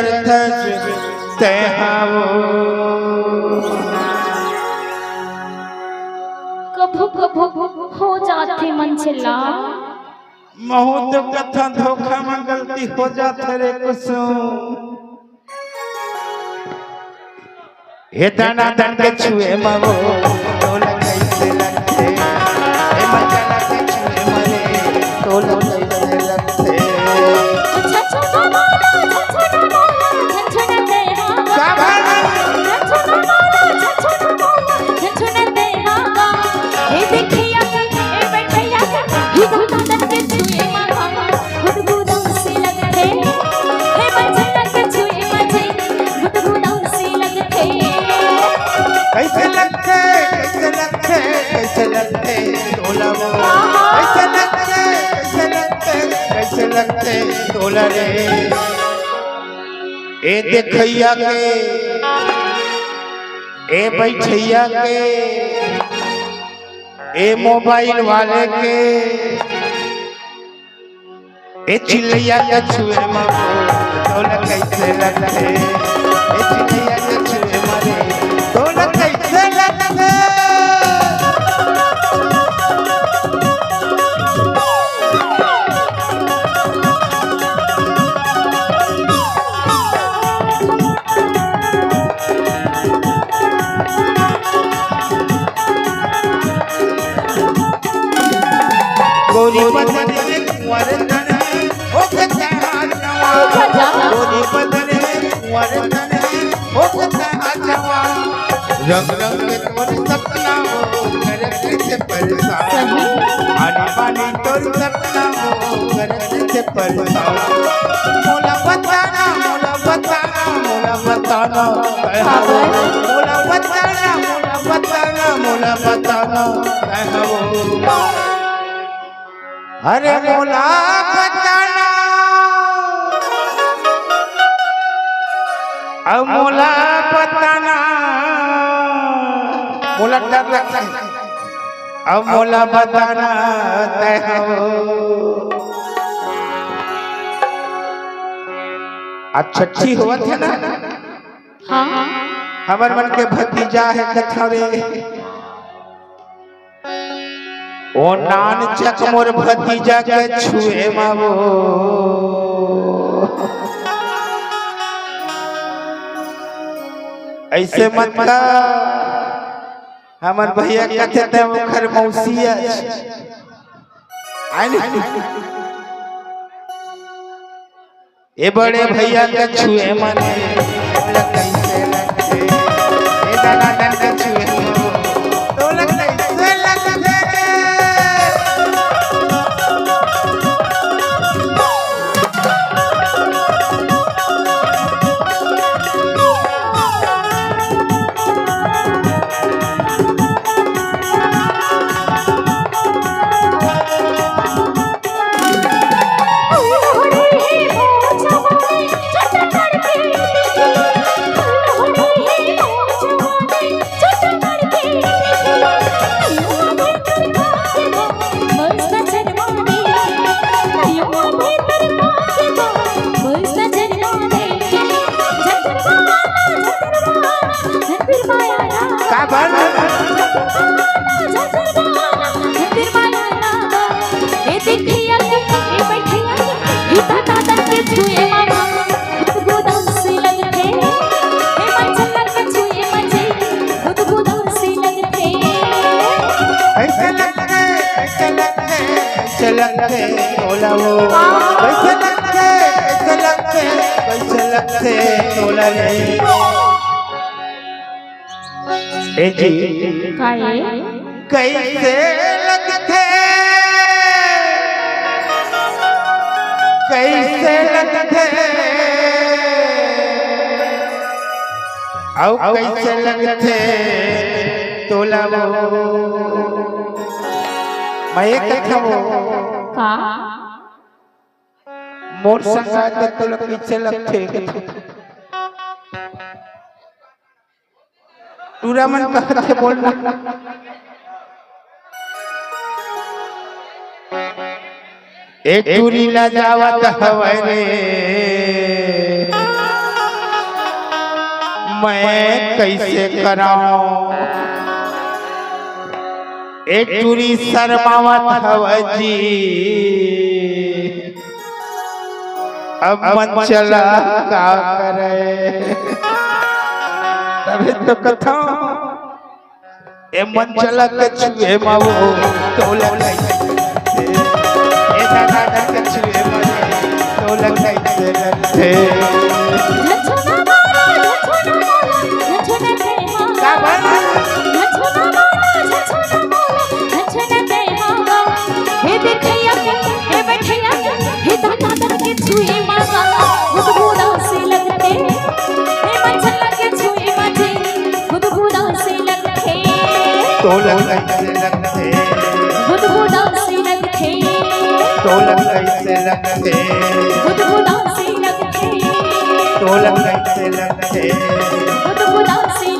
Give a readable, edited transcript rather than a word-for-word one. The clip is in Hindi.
व्यर्थ तहावो कभू कभू हो जाती मंजिला महू तो कथा धोखा में गलती हो जाते रे कुसुम हे दाना दान के छुए मवो तोला कैसे लगते हे मचला के छुए मरे तोला कैसे लगते ए देखैया के ए बैठैया के ए मोबाइल वाले के ए चिल्लैया के छुए मको तोला कैसे लगते ए चिल्लैया के छुए मरे तोला कैसे लगते गोरी बदन में कुंवर हो सकता है जवान गोरी बदन में कुंवर हो सकता है जवान रंग रंग के तोर सपना हो घर से परेशान आने वाली तोर सपना हो घर से परेशान मोला बताना मोला बताना मोला बताना मोला बताना मोला बताना मोला बताना अरे मोला बताना अब मोला बताना मोला डर लगता है अब मोला बताना तय हो अच्छी हुआ थे ना हाँ हमार मन के भतीजा है कथा रे ओ नान चक मोर भतीजा के छुए मावो ऐसे मत का हमर भैया कहते थे मुखर मौसिया ए बड़े भैया के छुए मने कैसे लगते ए दाना दान के छुए तो लगते ए जी कैसे लगते कैसे लगते आओ कैसे लगते तोला मैं एक कथा वो का मोर संगात तोला पीछे लगते पूरा मन कहते बोलना ए टूरी ला जावत हवे रे मैं कैसे कराऊं एक चूरी शर्मावत हवजी अब मन चला का करे तभी तो कथा ए मन चला के छुए मावो तो लगै ए दादा के छुए मावो तो लगै से तो लगै से लगते बुदबुदा से लगते तो लगै से लगते बुदबुदा से लगते तो लगै से लगते बुदबुदा से